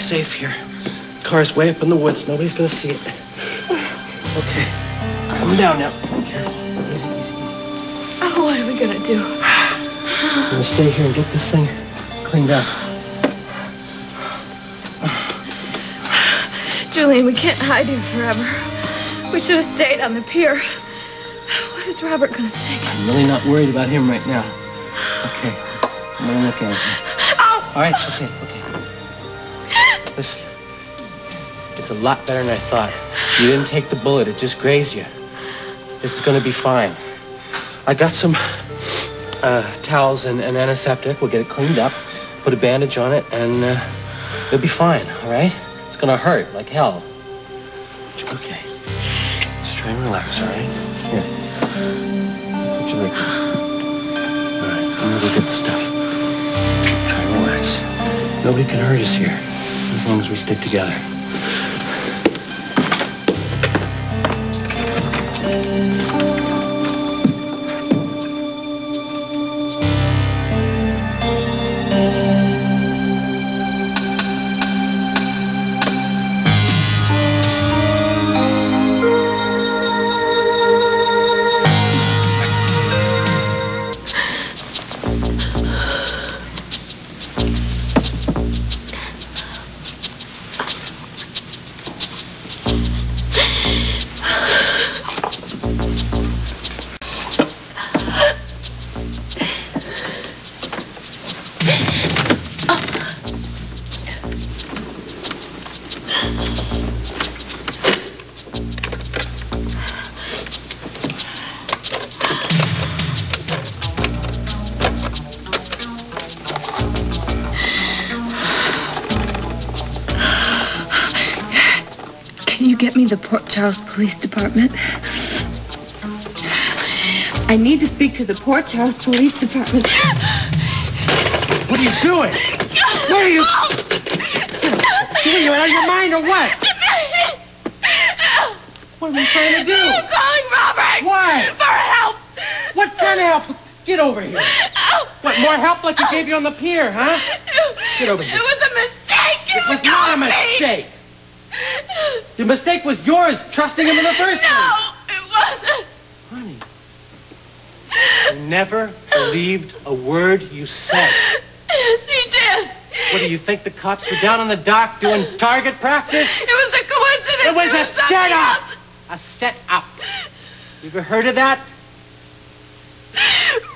safe here. Car's way up in the woods. Nobody's gonna see it. Okay. Calm down now. Careful. Easy, easy, easy. Oh, what are we gonna do? I'm gonna stay here and get this thing cleaned up. Julian, we can't hide here forever. We should have stayed on the pier. What is Robert gonna think? I'm really not worried about him right now. Okay. I'm gonna look at him. Oh! All right, okay. Listen. It's a lot better than I thought. You didn't take the bullet. It just grazed you. This is gonna be fine. I got some towels and antiseptic. We'll get it cleaned up, put a bandage on it, and it'll be fine, all right? It's gonna hurt like hell. Okay. Just try and relax, all right? Here. Put your leg down. All right, I'm gonna go get the stuff. Try and relax. Nobody can hurt us here, as long as we stick together. Can you get me the Port Charles Police Department? I need to speak to the Port Charles Police Department. What are you doing? What are you... Are you out of your mind or what? What are you trying to do? I'm calling Robert! Why? For help! What kind of help? Get over here. What, more help like you gave you on the pier, huh? Get over here. It was a mistake! It was not a mistake! The mistake was yours, trusting him in the first place. No, it wasn't. Honey, you never believed a word you said. Yes, he did. What, do you think the cops were down on the dock doing target practice? It was a coincidence. It was a something set-up! else. A set-up. You ever heard of that?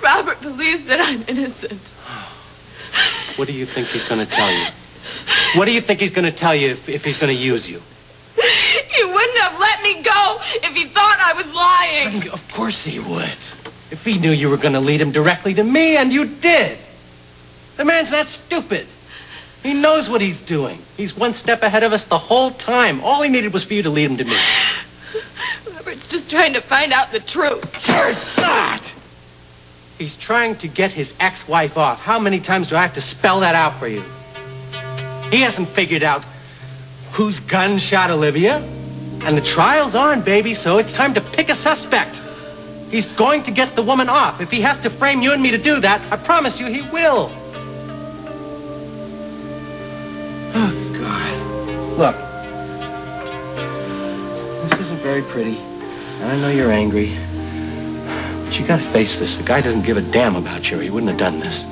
Robert believes that I'm innocent. What do you think he's going to tell you? What do you think he's going to tell you if he's going to use you? He wouldn't have let me go if he thought I was lying. Of course he would. If he knew you were going to lead him directly to me, and you did. The man's not stupid. He knows what he's doing. He's one step ahead of us the whole time. All he needed was for you to lead him to me. Robert's just trying to find out the truth. You're not! He's trying to get his ex-wife off. How many times do I have to spell that out for you? He hasn't figured out whose gun shot Olivia. And the trial's on, baby, so it's time to pick a suspect. He's going to get the woman off. If he has to frame you and me to do that, I promise you he will. Oh, God. Look. This isn't very pretty. And I know you're angry. But you gotta face this. The guy doesn't give a damn about you, or he wouldn't have done this.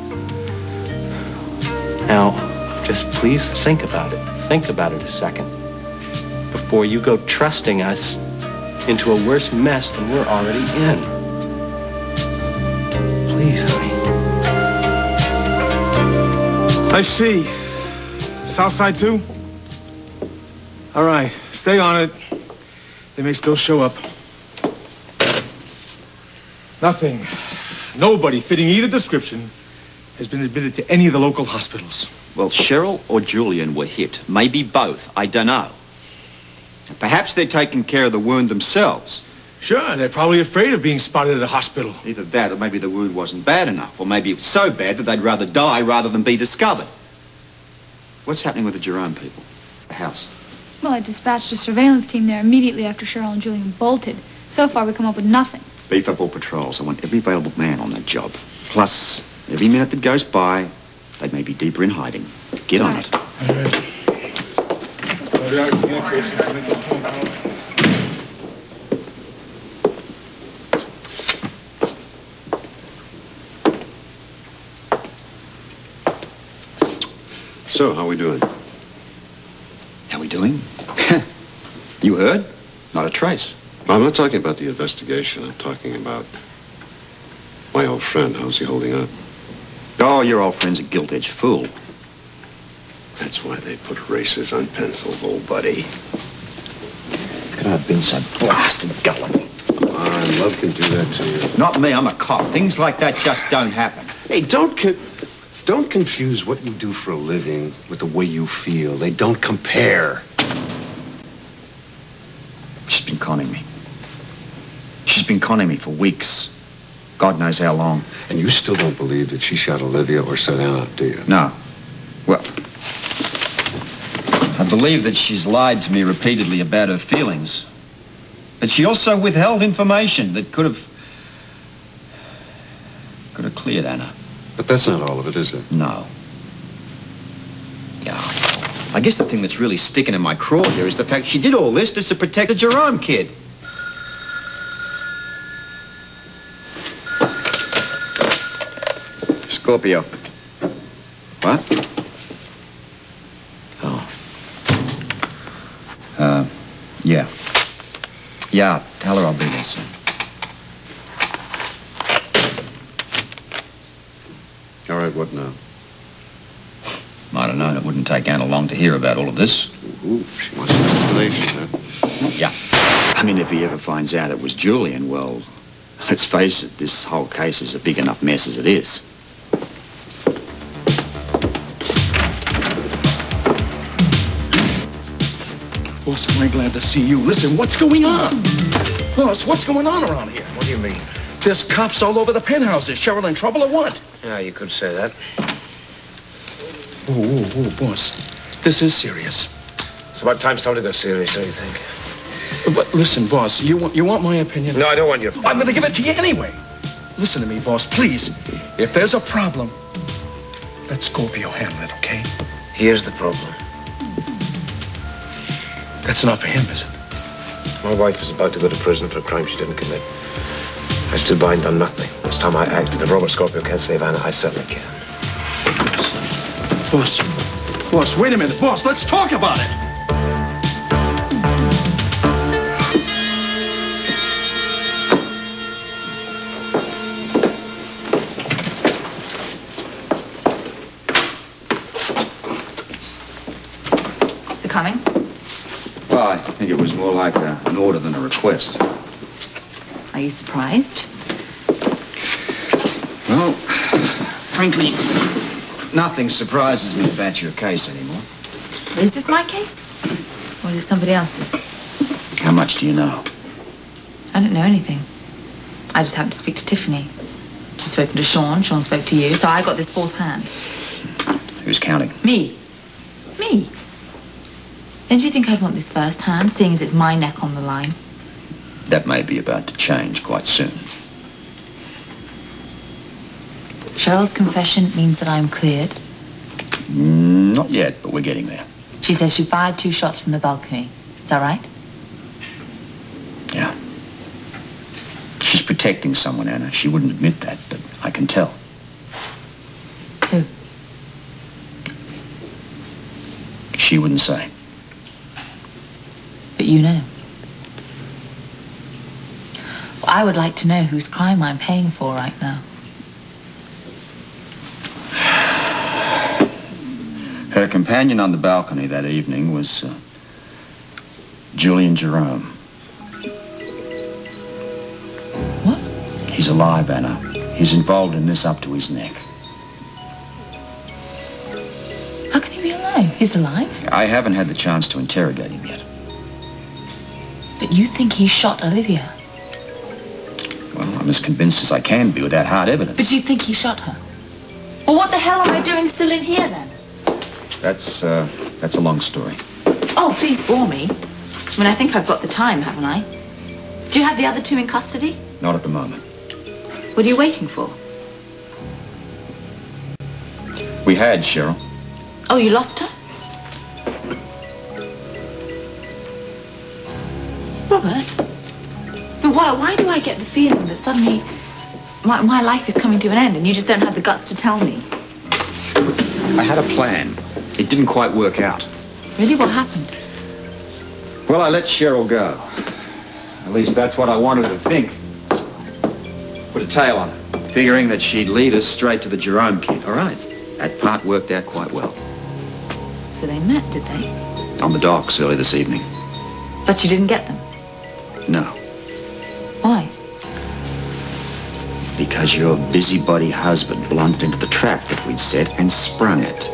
Now, just please think about it. Think about it a second. Before you go trusting us into a worse mess than we're already in. Please, honey. I see. Southside too? All right, stay on it. They may still show up. Nothing. Nobody fitting either description has been admitted to any of the local hospitals. Well, Cheryl or Julian were hit. Maybe both. I don't know. Perhaps they're taking care of the wound themselves. Sure, they're probably afraid of being spotted at a hospital. Either that or maybe the wound wasn't bad enough. Or maybe it was so bad that they'd rather die rather than be discovered. What's happening with the Jerome people? The house? Well, I dispatched a surveillance team there immediately after Cheryl and Julian bolted. So far, we come up with nothing. Beef up all patrols. I want every available man on that job. Plus, every minute that goes by, they may be deeper in hiding. Get on it. All right. So, how we doing? How we doing? You heard? Not a trace. I'm not talking about the investigation. I'm talking about my old friend. How's he holding up? Oh, your old friend's a gilt-edged fool. That's why they put racers on pencils, old buddy. Could I have been so blasted gullible? Love can do that to you. Not me, I'm a cop. Things like that just don't happen. Hey, don't confuse what you do for a living with the way you feel. They don't compare. She's been conning me. She's been conning me for weeks. God knows how long. And you still don't believe that she shot Olivia or set Anna, do you? No. Well, I believe that she's lied to me repeatedly about her feelings. But she also withheld information that could have cleared Anna. But that's not all of it, is it? No. Yeah. I guess the thing that's really sticking in my craw here is the fact she did all this just to protect the Jerome kid. Scorpio. What? Oh. Yeah. Yeah, tell her I'll be there soon. All right, what now? Might have known it wouldn't take Anna long to hear about all of this. Ooh, she wants an explanation, huh? Yeah. I mean, if he ever finds out it was Julian, well, let's face it, this whole case is a big enough mess as it is. Boss, am I glad to see you. Listen, what's going on? Boss, what's going on around here? What do you mean? There's cops all over the penthouses. Cheryl in trouble or what? Yeah, you could say that. Oh, boss. This is serious. It's about time somebody got serious, don't you think? But listen, boss, you want my opinion? No, I don't want your opinion. I'm going to give it to you anyway. Listen to me, boss, please. If there's a problem, let Scorpio handle it, okay? Here's the problem. That's not for him, is it? My wife is about to go to prison for a crime she didn't commit. I stood by and done nothing. This time I acted. If Robert Scorpio can't save Anna, I certainly can. Boss, wait a minute. Boss, let's talk about it. Is it coming? Well, I think it was more like an order than a request. Are you surprised? Well, frankly, nothing surprises me about your case anymore. Is this my case? Or is it somebody else's? How much do you know? I don't know anything. I just happened to speak to Tiffany. She's spoken to Sean. Sean spoke to you. So I got this fourth hand. Who's counting? Me. Me. Don't you think I'd want this first hand, seeing as it's my neck on the line? That may be about to change quite soon. Cheryl's confession means that I'm cleared. Not yet, but we're getting there. She says she fired 2 shots from the balcony. Is that right? Yeah. She's protecting someone, Anna. She wouldn't admit that, but I can tell. Who? She wouldn't say. But you know. Well, I would like to know whose crime I'm paying for right now. Her companion on the balcony that evening was Julian Jerome. What? He's alive, Anna. He's involved in this up to his neck. How can he be alive? He's alive? I haven't had the chance to interrogate him yet. But you think he shot Olivia? Well, I'm as convinced as I can be without hard evidence. But you think he shot her? Well, what the hell am I doing still in here, then? That's a long story. Oh, please bore me. I mean, I think I've got the time, haven't I? Do you have the other 2 in custody? Not at the moment. What are you waiting for? We had Cheryl. Oh, you lost her? Robert? But why do I get the feeling that suddenly my life is coming to an end and you just don't have the guts to tell me? I had a plan. It didn't quite work out. Really? What happened? Well, I let Cheryl go. At least that's what I wanted her to think. Put a tail on her, figuring that she'd lead us straight to the Jerome kid. All right. That part worked out quite well. So they met, did they? On the docks early this evening. But you didn't get them? No. Why? Because your busybody husband blundered into the trap that we'd set and sprung it.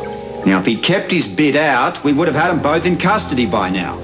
Now, if he'd kept his bid out, we would have had them both in custody by now.